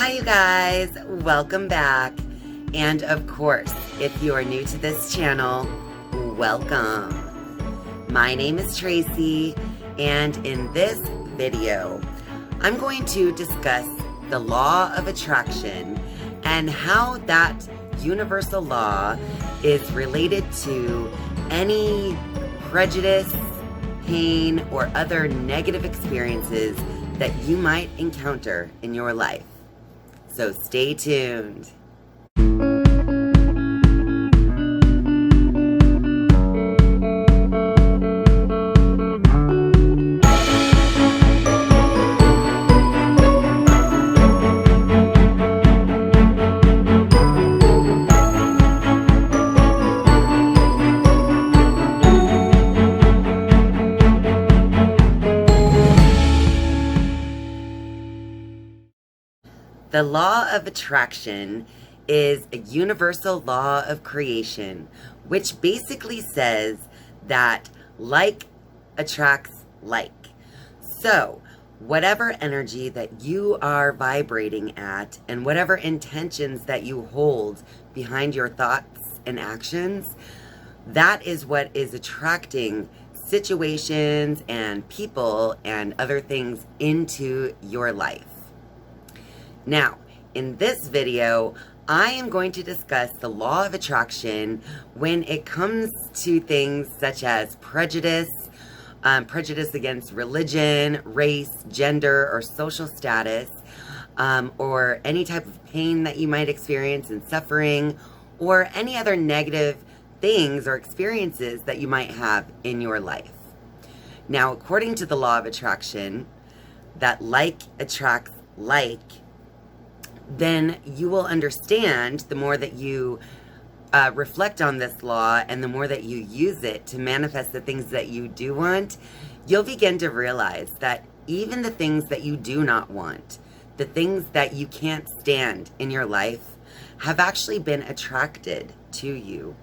Hi you guys, welcome back. And of course, if you are new to this channel, welcome. My name is Tracy, and in this video, I'm going to discuss the law of attraction and how that universal law is related to any prejudice, pain, or other negative experiences that you might encounter in your life. So stay tuned. The law of attraction is a universal law of creation, which basically says that like attracts like. So, whatever energy that you are vibrating at and whatever intentions that you hold behind your thoughts and actions, that is what is attracting situations and people and other things into your life. Now, in this video, I am going to discuss the law of attraction when it comes to things such as prejudice, prejudice against religion, race, gender, or social status, or any type of pain that you might experience and suffering, or any other negative things or experiences that you might have in your life. Now, according to the law of attraction, that like attracts like, then you will understand the more that you reflect on this law and the more that you use it to manifest the things that you do want, you'll begin to realize that even the things that you do not want, the things that you can't stand in your life, have actually been attracted to you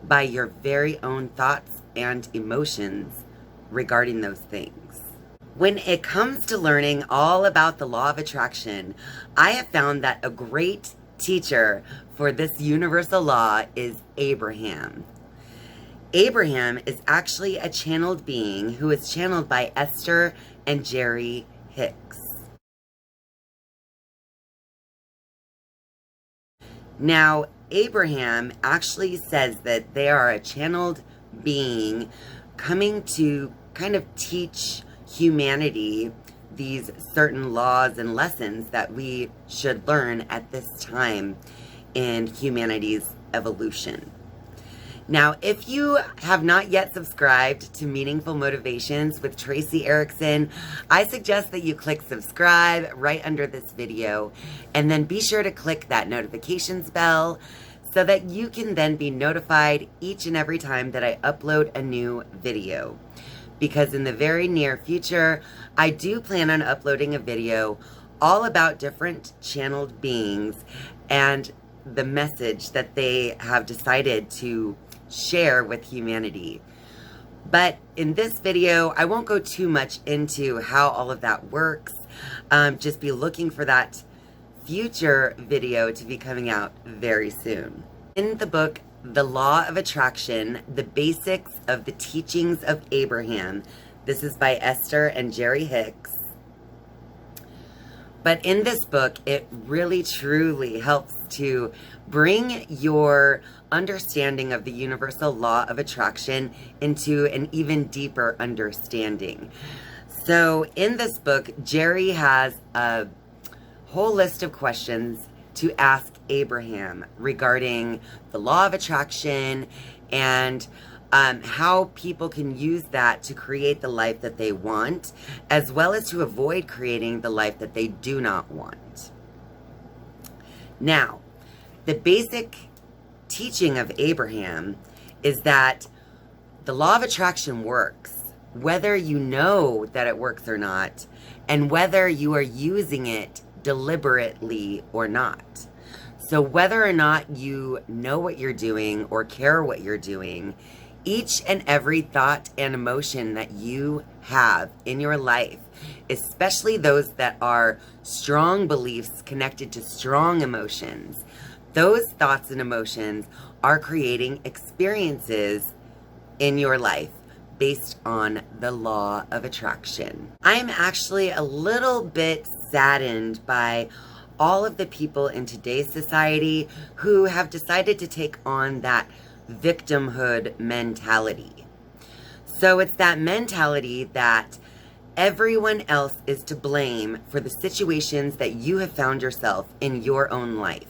by your very own thoughts and emotions regarding those things. When it comes to learning all about the law of attraction, I have found that a great teacher for this universal law is Abraham. Abraham is actually a channeled being who is channeled by Esther and Jerry Hicks. Now, Abraham actually says that they are a channeled being coming to kind of teach humanity these certain laws and lessons that we should learn at this time in humanity's evolution. Now, if you have not yet subscribed to Meaningful Motivations with Tracy Erickson, I suggest that you click subscribe right under this video, and then be sure to click that notifications bell so that you can then be notified each and every time that I upload a new video. Because in the very near future, I do plan on uploading a video all about different channeled beings and the message that they have decided to share with humanity. But in this video, I won't go too much into how all of that works. Just be looking for that future video to be coming out very soon. In the book, The Law of Attraction, The Basics of the Teachings of Abraham. This is by Esther and Jerry Hicks. But in this book, it really truly helps to bring your understanding of the universal law of attraction into an even deeper understanding. So in this book, Jerry has a whole list of questions to ask Abraham regarding the law of attraction and how people can use that to create the life that they want, as well as to avoid creating the life that they do not want. Now, the basic teaching of Abraham is that the law of attraction works, whether you know that it works or not, and whether you are using it deliberately or not. So whether or not you know what you're doing or care what you're doing, Each and every thought and emotion that you have in your life, especially those that are strong beliefs connected to strong emotions, those thoughts and emotions are creating experiences in your life based on the law of attraction. I am actually a little bit saddened by all of the people in today's society who have decided to take on that victimhood mentality. So it's that mentality that everyone else is to blame for the situations that you have found yourself in your own life.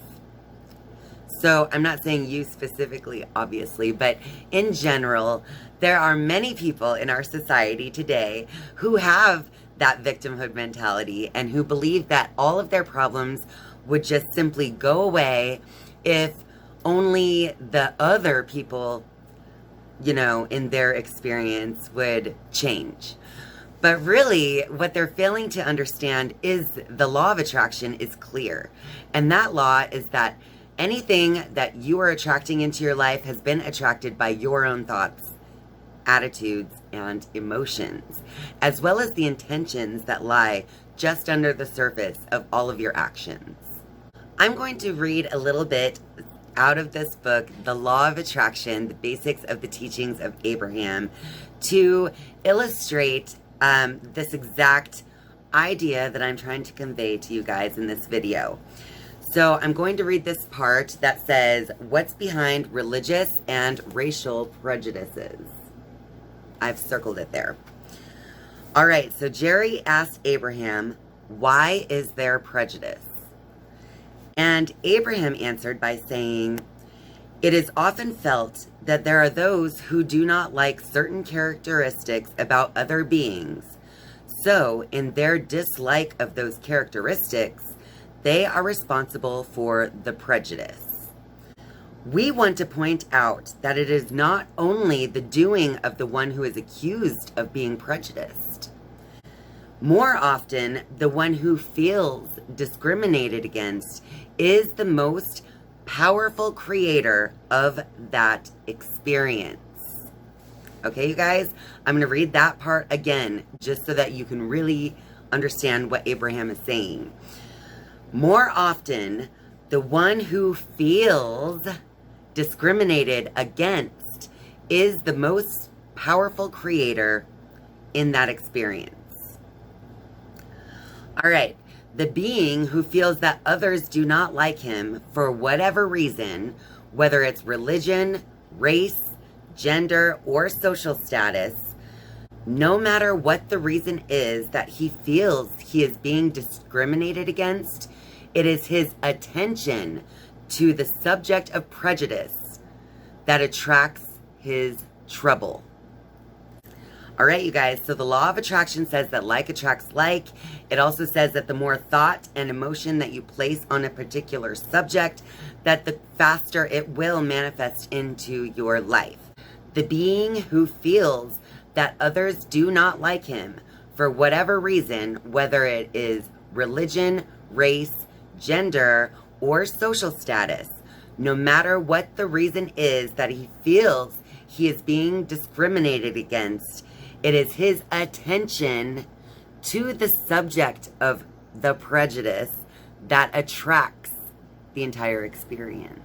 So I'm not saying you specifically, obviously, but in general, there are many people in our society today who have that victimhood mentality and who believe that all of their problems would just simply go away if only the other people, in their experience would change. But really, what they're failing to understand is the law of attraction is clear. And that law is that anything that you are attracting into your life has been attracted by your own thoughts, attitudes, and emotions, as well as the intentions that lie just under the surface of all of your actions. I'm going to read a little bit out of this book, The Law of Attraction, the Basics of the Teachings of Abraham, to illustrate this exact idea that I'm trying to convey to you guys in this video. So I'm going to read this part that says, what's behind religious and racial prejudices? I've circled it there. All right, so Jerry asked Abraham, why is there prejudice? And Abraham answered by saying, it is often felt that there are those who do not like certain characteristics about other beings. So, in their dislike of those characteristics, they are responsible for the prejudice. We want to point out that it is not only the doing of the one who is accused of being prejudiced. More often, the one who feels discriminated against is the most powerful creator of that experience. Okay, you guys, I'm going to read that part again, just so that you can really understand what Abraham is saying. More often, the one who feels discriminated against is the most powerful creator in that experience. All right, the being who feels that others do not like him for whatever reason, whether it's religion, race, gender, or social status, no matter what the reason is that he feels he is being discriminated against, it is his attention to the subject of prejudice that attracts his trouble. All right, you guys, so the law of attraction says that like attracts like. It also says that the more thought and emotion that you place on a particular subject, that the faster it will manifest into your life. The being who feels that others do not like him for whatever reason, whether it is religion, race, gender, or social status, no matter what the reason is that he feels he is being discriminated against, it is his attention to the subject of the prejudice that attracts the entire experience.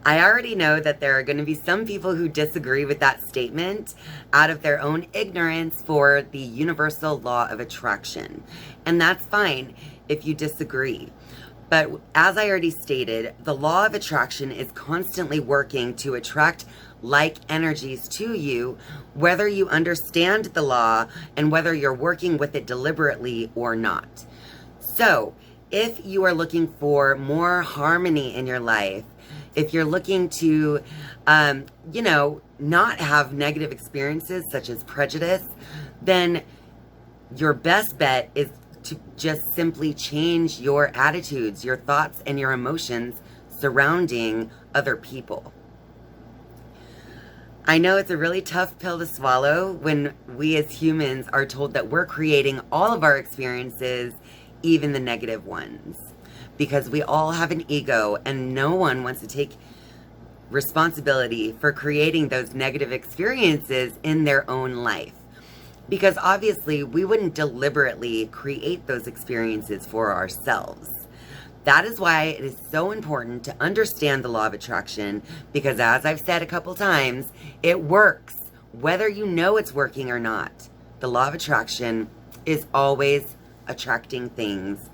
I already know that there are going to be some people who disagree with that statement out of their own ignorance for the universal law of attraction. And that's fine if you disagree. But as I already stated, the law of attraction is constantly working to attract like energies to you, whether you understand the law and whether you're working with it deliberately or not. So, if you are looking for more harmony in your life, if you're looking to, not have negative experiences such as prejudice, then your best bet is to just simply change your attitudes, your thoughts, and your emotions surrounding other people. I know it's a really tough pill to swallow when we as humans are told that we're creating all of our experiences, even the negative ones, because we all have an ego and no one wants to take responsibility for creating those negative experiences in their own life. Because obviously, we wouldn't deliberately create those experiences for ourselves. That is why it is so important to understand the law of attraction, because as I've said a couple times, it works whether you know it's working or not. The law of attraction is always attracting things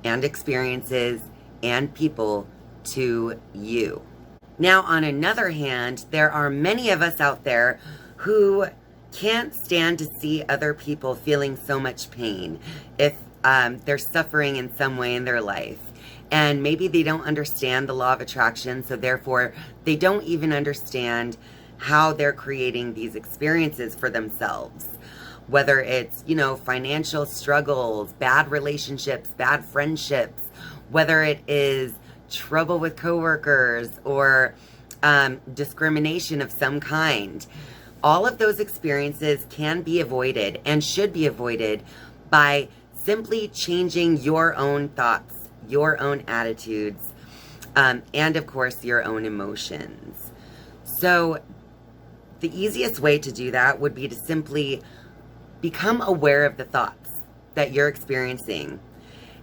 and experiences and people to you. Now, on another hand, there are many of us out there who can't stand to see other people feeling so much pain if they're suffering in some way in their life. And maybe they don't understand the law of attraction, so therefore they don't even understand how they're creating these experiences for themselves. Whether it's, financial struggles, bad relationships, bad friendships, whether it is trouble with coworkers or discrimination of some kind. All of those experiences can be avoided and should be avoided by simply changing your own thoughts, your own attitudes, and of course your own emotions. So the easiest way to do that would be to simply become aware of the thoughts that you're experiencing.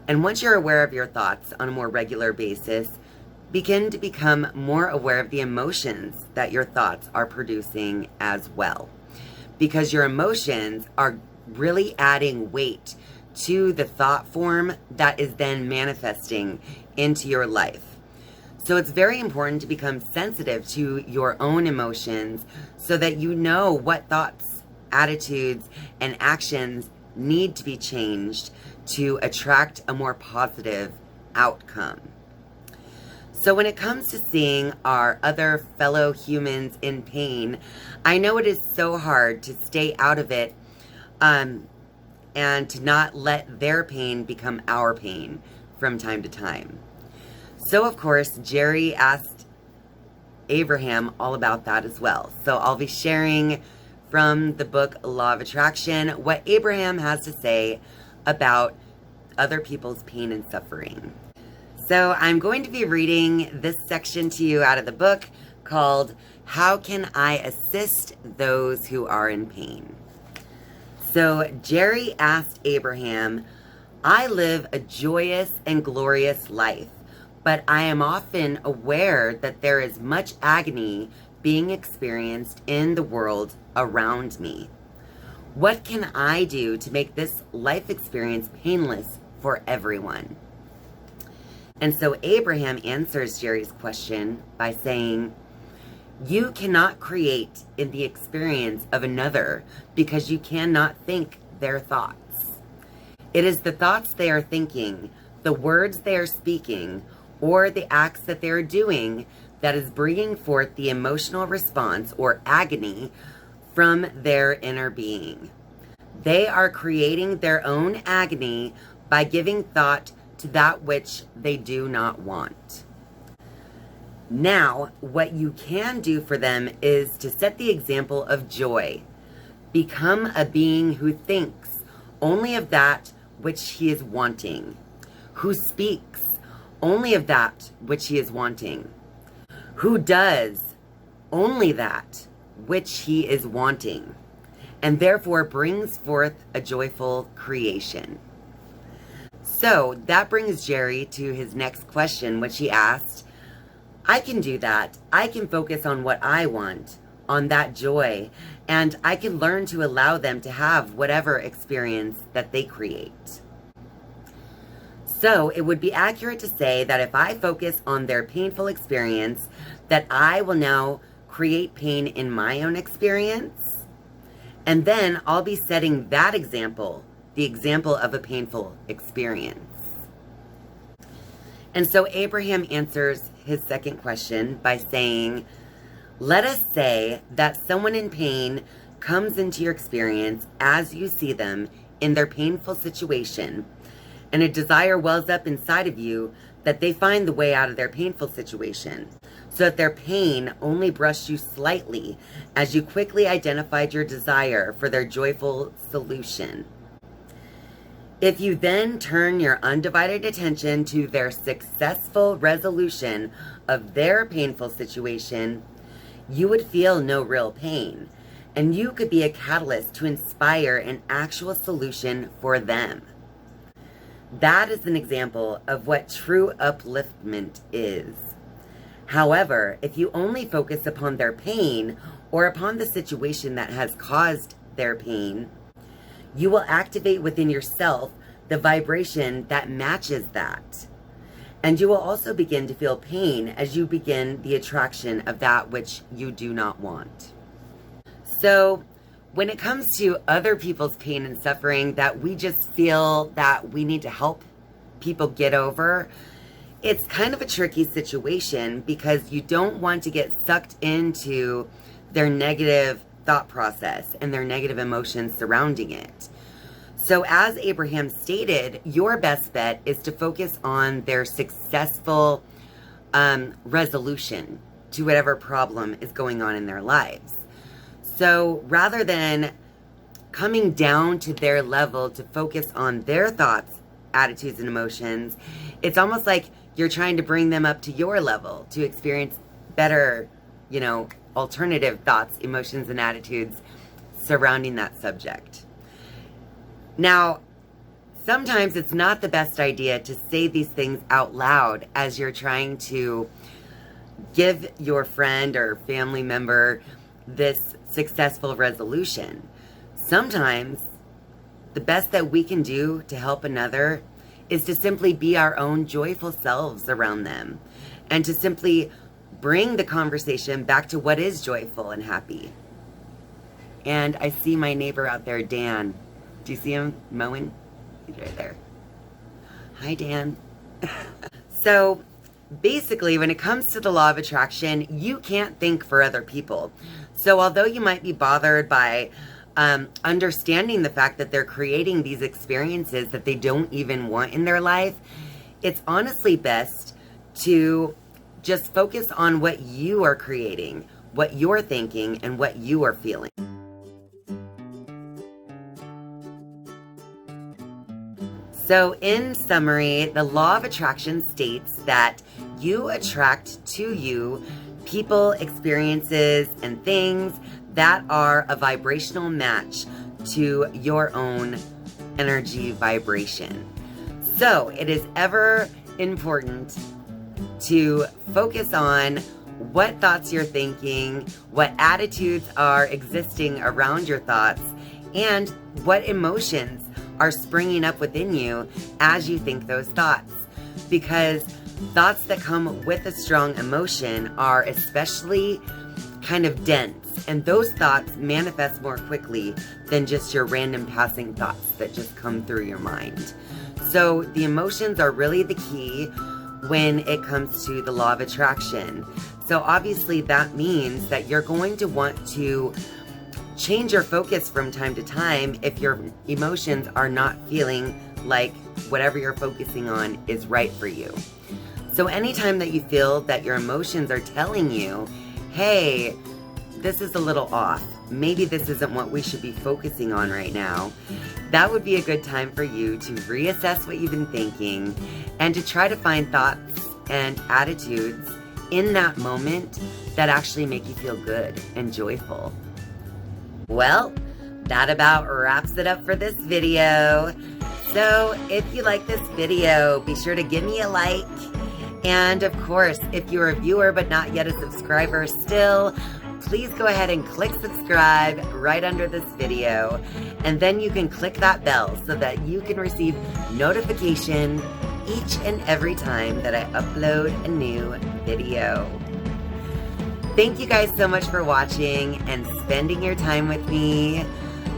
And once you're aware of your thoughts on a more regular basis, begin to become more aware of the emotions that your thoughts are producing as well. Because your emotions are really adding weight to the thought form that is then manifesting into your life. So it's very important to become sensitive to your own emotions so that you know what thoughts, attitudes, and actions need to be changed to attract a more positive outcome. So when it comes to seeing our other fellow humans in pain, I know it is so hard to stay out of it and to not let their pain become our pain from time to time. So of course, Jerry asked Abraham all about that as well. So I'll be sharing from the book Law of Attraction what Abraham has to say about other people's pain and suffering. So I'm going to be reading this section to you out of the book called How Can I Assist Those Who Are in Pain? So Jerry asked Abraham, I live a joyous and glorious life, but I am often aware that there is much agony being experienced in the world around me. What can I do to make this life experience painless for everyone? And so Abraham answers Jerry's question by saying, you cannot create in the experience of another because you cannot think their thoughts. It is the thoughts they are thinking, the words they are speaking, or the acts that they are doing that is bringing forth the emotional response or agony from their inner being. They are creating their own agony by giving thought to that which they do not want. Now, what you can do for them is to set the example of joy. Become a being who thinks only of that which he is wanting, who speaks only of that which he is wanting, who does only that which he is wanting, and therefore brings forth a joyful creation. So that brings Jerry to his next question, which he asked, I can do that. I can focus on what I want, on that joy, and I can learn to allow them to have whatever experience that they create. So it would be accurate to say that if I focus on their painful experience, that I will now create pain in my own experience, and then I'll be setting that example, the example of a painful experience. And so Abraham answers his second question by saying, let us say that someone in pain comes into your experience as you see them in their painful situation, and a desire wells up inside of you that they find the way out of their painful situation, so that their pain only brushed you slightly as you quickly identified your desire for their joyful solution. If you then turn your undivided attention to their successful resolution of their painful situation, you would feel no real pain, and you could be a catalyst to inspire an actual solution for them. That is an example of what true upliftment is. However, if you only focus upon their pain or upon the situation that has caused their pain, you will activate within yourself the vibration that matches that. And you will also begin to feel pain as you begin the attraction of that which you do not want. So, when it comes to other people's pain and suffering that we just feel that we need to help people get over, it's kind of a tricky situation because you don't want to get sucked into their negative thought process and their negative emotions surrounding it. So as Abraham stated, your best bet is to focus on their successful resolution to whatever problem is going on in their lives. So rather than coming down to their level to focus on their thoughts, attitudes, and emotions, it's almost like you're trying to bring them up to your level to experience better, alternative thoughts, emotions, and attitudes surrounding that subject. Now, sometimes it's not the best idea to say these things out loud as you're trying to give your friend or family member this successful resolution. Sometimes the best that we can do to help another is to simply be our own joyful selves around them and to simply bring the conversation back to what is joyful and happy. And I see my neighbor out there, Dan. Do you see him mowing? He's right there. Hi, Dan. So basically, when it comes to the law of attraction, you can't think for other people. So although you might be bothered by understanding the fact that they're creating these experiences that they don't even want in their life, it's honestly best to just focus on what you are creating, what you're thinking, and what you are feeling. So in summary, the law of attraction states that you attract to you people, experiences, and things that are a vibrational match to your own energy vibration. So it is ever important to focus on what thoughts you're thinking, what attitudes are existing around your thoughts, and what emotions are springing up within you as you think those thoughts. Because thoughts that come with a strong emotion are especially kind of dense, and those thoughts manifest more quickly than just your random passing thoughts that just come through your mind. So the emotions are really the key when it comes to the law of attraction. So obviously that means that you're going to want to change your focus from time to time if your emotions are not feeling like whatever you're focusing on is right for you. So anytime that you feel that your emotions are telling you, hey, this is a little off, maybe this isn't what we should be focusing on right now, that would be a good time for you to reassess what you've been thinking and to try to find thoughts and attitudes in that moment that actually make you feel good and joyful. Well, that about wraps it up for this video. So if you like this video, be sure to give me a like. And of course, if you're a viewer but not yet a subscriber still, please go ahead and click subscribe right under this video. And then you can click that bell so that you can receive notification each and every time that I upload a new video. Thank you guys so much for watching and spending your time with me.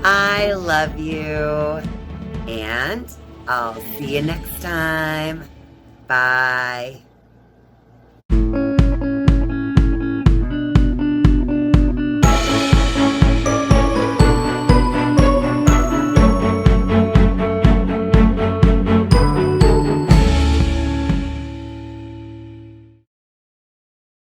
I love you. And I'll see you next time. Bye.